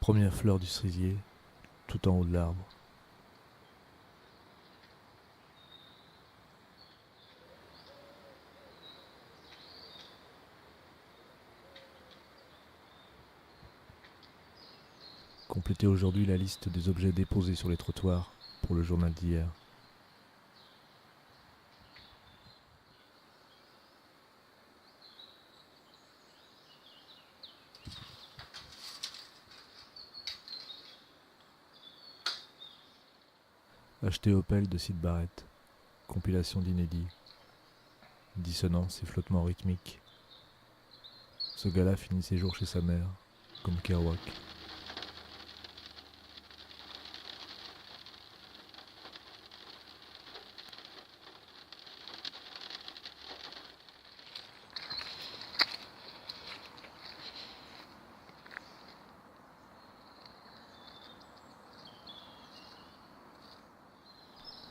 Première fleur du cerisier, tout en haut de l'arbre. Complétez aujourd'hui la liste des objets déposés sur les trottoirs pour le journal d'hier. Acheté Opel de Syd Barrett, compilation d'inédits, dissonance et flottements rythmiques. Ce gars-là finit ses jours chez sa mère, comme Kerouac.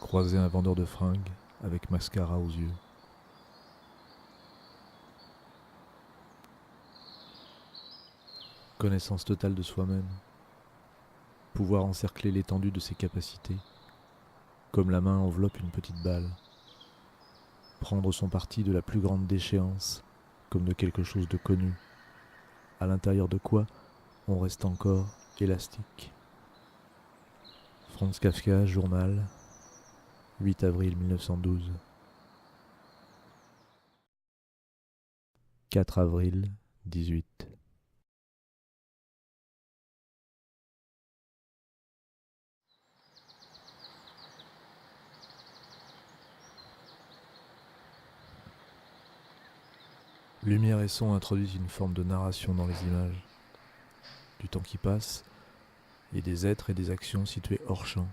Croiser un vendeur de fringues avec mascara aux yeux. Connaissance totale de soi-même. Pouvoir encercler l'étendue de ses capacités, comme la main enveloppe une petite balle. Prendre son parti de la plus grande déchéance, comme de quelque chose de connu, à l'intérieur de quoi on reste encore élastique. Franz Kafka, journal, 8 avril 1912. 4 avril 18. Lumière et son introduisent une forme de narration dans les images, du temps qui passe, et des êtres et des actions situés hors champ.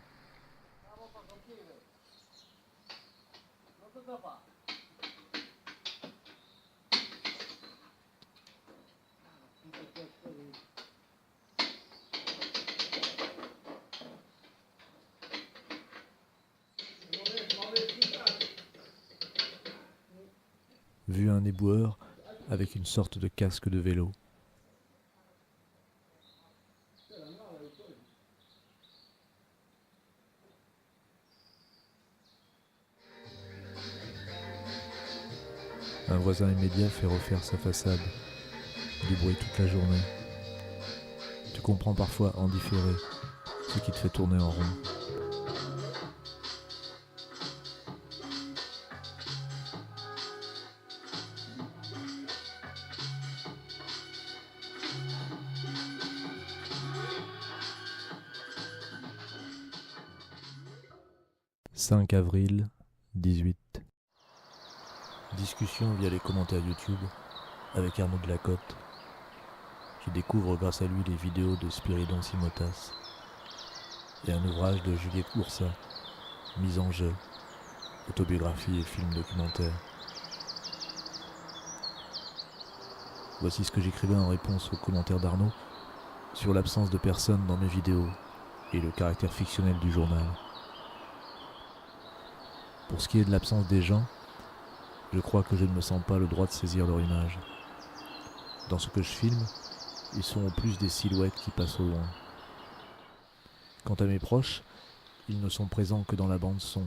Vu un éboueur avec une sorte de casque de vélo. Un voisin immédiat fait refaire sa façade, du bruit toute la journée. Tu comprends parfois en différé ce qui te fait tourner en rond. « 5 avril 18. Discussion via les commentaires YouTube avec Arnaud Delacote. Je découvre grâce à lui les vidéos de Spyridon Simotas et un ouvrage de Juliette Oursa, mise en jeu, autobiographie et film documentaire. Voici ce que j'écrivais en réponse aux commentaires d'Arnaud sur l'absence de personnes dans mes vidéos et le caractère fictionnel du journal. Pour ce qui est de l'absence des gens, je crois que je ne me sens pas le droit de saisir leur image. Dans ce que je filme, ils sont au plus des silhouettes qui passent au loin. Quant à mes proches, ils ne sont présents que dans la bande-son,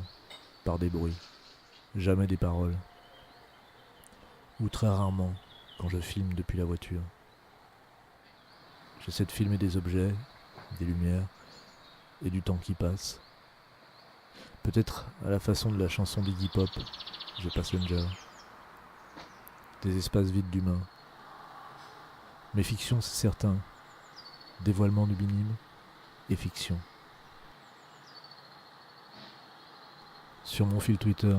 par des bruits, jamais des paroles. Ou très rarement, quand je filme depuis la voiture. J'essaie de filmer des objets, des lumières et du temps qui passe. Peut-être à la façon de la chanson d'Iggy Pop, The Passenger. Des espaces vides d'humains. Mais fiction, c'est certain. Dévoilement du minime et fiction. Sur mon fil Twitter,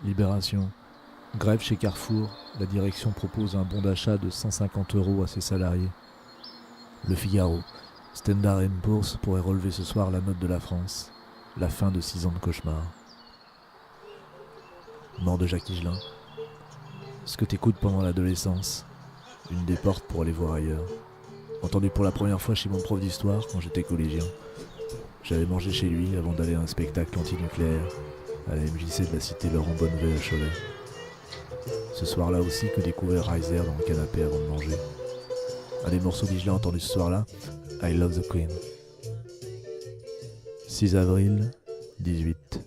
Libération, grève chez Carrefour, la direction propose un bon d'achat de 150 € à ses salariés. Le Figaro, Standard & Poor's pourrait relever ce soir la note de la France. La fin de 6 ans de cauchemar. Mort de Jacques Higelin. Ce que t'écoutes pendant l'adolescence. Une des portes pour aller voir ailleurs. Entendu pour la première fois chez mon prof d'histoire quand j'étais collégien. J'avais mangé chez lui avant d'aller à un spectacle anti-nucléaire à la MJC de la cité Laurent Bonnevet à Cholet. Ce soir-là aussi que découvert Reiser dans le canapé avant de manger. Un des morceaux d'Higelin entendus ce soir-là, I Love the Queen. 6 avril, 18.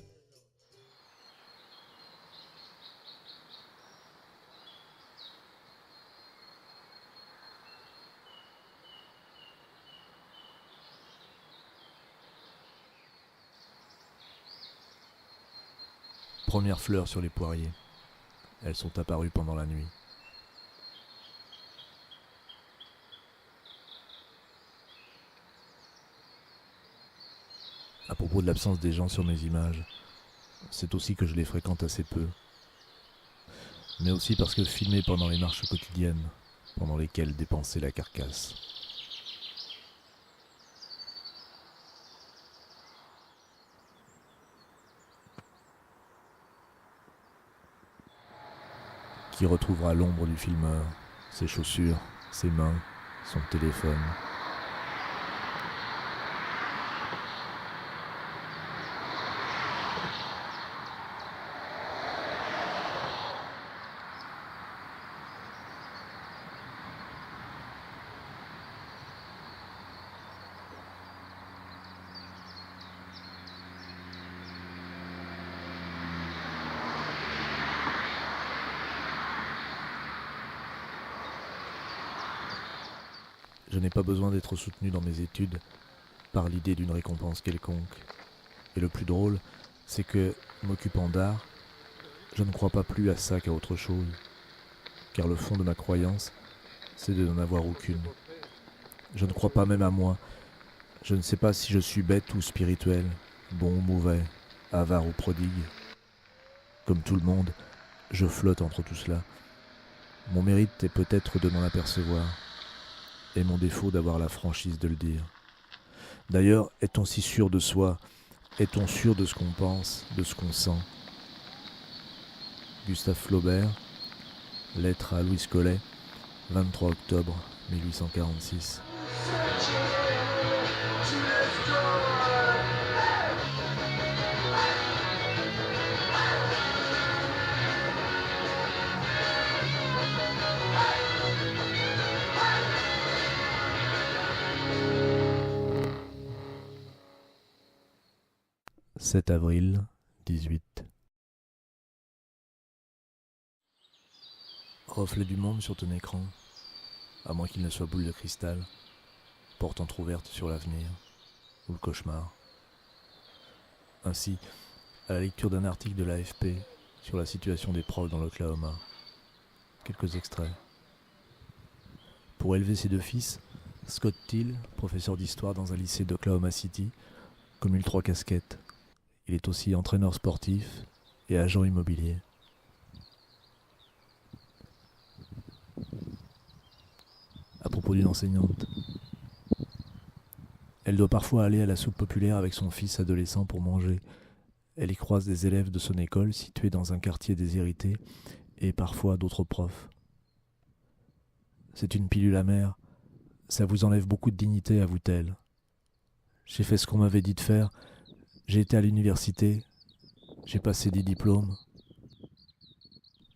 Premières fleurs sur les poiriers. Elles sont apparues pendant la nuit. À propos de l'absence des gens sur mes images, c'est aussi que je les fréquente assez peu. Mais aussi parce que filmer pendant les marches quotidiennes, pendant lesquelles dépenser la carcasse. Qui retrouvera l'ombre du filmeur, ses chaussures, ses mains, son téléphone. Je n'ai pas besoin d'être soutenu dans mes études par l'idée d'une récompense quelconque. Et le plus drôle, c'est que, m'occupant d'art, je ne crois pas plus à ça qu'à autre chose. Car le fond de ma croyance, c'est de n'en avoir aucune. Je ne crois pas même à moi. Je ne sais pas si je suis bête ou spirituel, bon ou mauvais, avare ou prodigue. Comme tout le monde, je flotte entre tout cela. Mon mérite est peut-être de m'en apercevoir, et mon défaut d'avoir la franchise de le dire. D'ailleurs, est-on si sûr de soi? Est-on sûr de ce qu'on pense, de ce qu'on sent? Gustave Flaubert, lettre à Louise Collet, 23 octobre 1846. 7 avril, 18. Reflet du monde sur ton écran, à moins qu'il ne soit boule de cristal, porte entr'ouverte sur l'avenir, ou le cauchemar. Ainsi, à la lecture d'un article de l'AFP sur la situation des profs dans l'Oklahoma. Quelques extraits. Pour élever ses 2 fils, Scott Teal, professeur d'histoire dans un lycée d'Oklahoma City, cumule 3 casquettes. Il est aussi entraîneur sportif et agent immobilier. À propos d'une enseignante. Elle doit parfois aller à la soupe populaire avec son fils adolescent pour manger. Elle y croise des élèves de son école située dans un quartier déshérité et parfois d'autres profs. C'est une pilule amère. Ça vous enlève beaucoup de dignité, avoue-t-elle. J'ai fait ce qu'on m'avait dit de faire. J'ai été à l'université. J'ai passé 10 diplômes.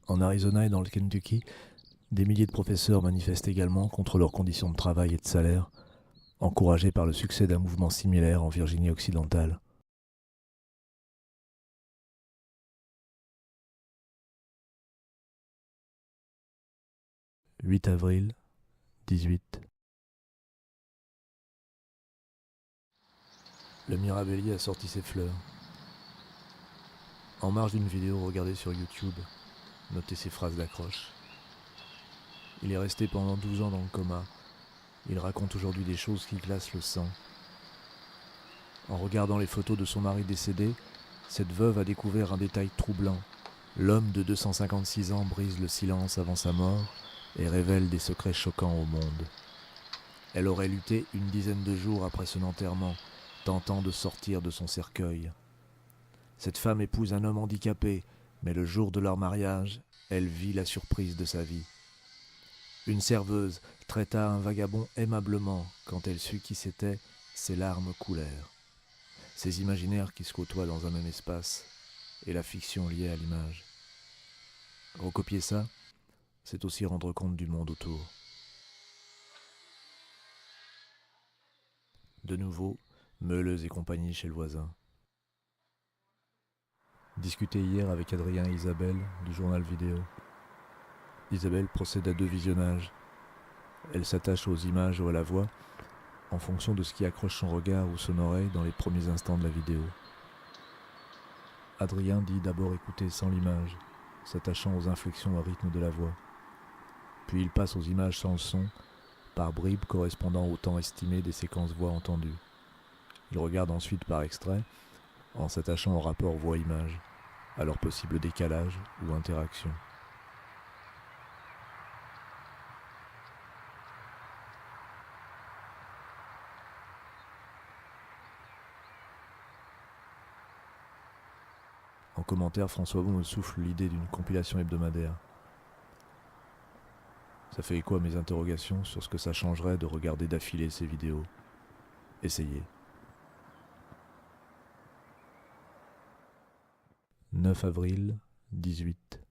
En Arizona et dans le Kentucky, des milliers de professeurs manifestent également contre leurs conditions de travail et de salaire, encouragés par le succès d'un mouvement similaire en Virginie occidentale. « 8 avril, 18. Le Mirabellier a sorti ses fleurs. En marge d'une vidéo regardée sur YouTube, notez ces phrases d'accroche. Il est resté pendant 12 ans dans le coma. Il raconte aujourd'hui des choses qui glacent le sang. En regardant les photos de son mari décédé, cette veuve a découvert un détail troublant. L'homme de 256 ans brise le silence avant sa mort et révèle des secrets choquants au monde. Elle aurait lutté une dizaine de jours après son enterrement, tentant de sortir de son cercueil. Cette femme épouse un homme handicapé, mais le jour de leur mariage, elle vit la surprise de sa vie. Une serveuse traita un vagabond aimablement. Quand elle sut qui c'était, ses larmes coulèrent. Ces imaginaires qui se côtoient dans un même espace et la fiction liée à l'image. Recopier ça, c'est aussi rendre compte du monde autour. De nouveau, Meuleuse et compagnie chez le voisin. Discuté hier avec Adrien et Isabelle du journal vidéo. Isabelle procède à 2 visionnages. Elle s'attache aux images ou à la voix en fonction de ce qui accroche son regard ou son oreille dans les premiers instants de la vidéo. Adrien dit d'abord écouter sans l'image, s'attachant aux inflexions au rythme de la voix. Puis il passe aux images sans le son, par bribes correspondant au temps estimé des séquences voix entendues. Il regarde ensuite par extrait, en s'attachant au rapport voix-image, à leur possible décalage ou interaction. En commentaire, François Bon me souffle l'idée d'une compilation hebdomadaire. Ça fait écho à mes interrogations sur ce que ça changerait de regarder d'affilée ces vidéos. Essayez. 9 avril, 18.